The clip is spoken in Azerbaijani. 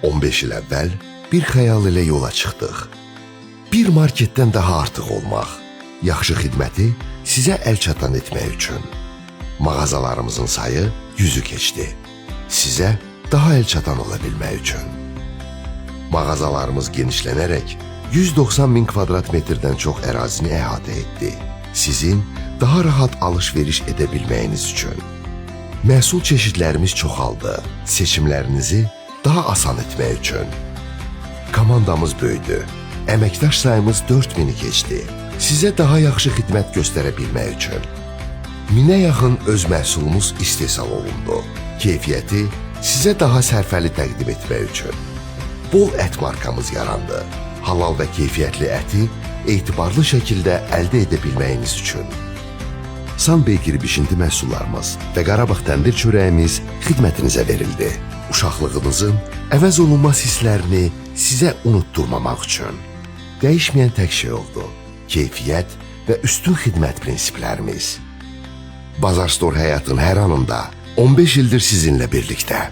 15 il əvvəl bir xəyal ilə yola çıxdıq. Bir marketdən daha artıq olmaq, yaxşı xidməti sizə əl çatan etmək üçün. Mağazalarımızın sayı 100-ü keçdi. Sizə daha əl çatan ola bilmək üçün. Mağazalarımız genişlənərək 190 min kvadrat metrdən çox ərazini əhatə etdi. Sizin daha rahat alış-veriş edə bilməyiniz üçün. Məhsul çeşidlərimiz çoxaldı. Seçimlərinizi daha asan etmək üçün. Komandamız böyüdü. Əməkdaş sayımız 4000-i keçdi. Sizə daha yaxşı xidmət göstərə bilmək üçün. 1000-ə yaxın öz məhsulumuz istehsal olundu. Keyfiyyəti sizə daha sərfəli təqdim etmək üçün. Bol ət markamız yarandı. Halal və keyfiyyətli əti etibarlı şəkildə əldə edə bilməyiniz üçün. Sunbaker bişinti məhsullarımız və Qarabağ təndir çörəyimiz xidmətinizə verildi. Uşaqlığınızın əvəz olunmaz hisslərini sizə unutturmamaq üçün. Dəyişməyən tək şey oldu. Keyfiyyət və üstün xidmət prinsiplərimiz. Bazar Store həyatın hər anında 15 ildir sizinlə birlikdə.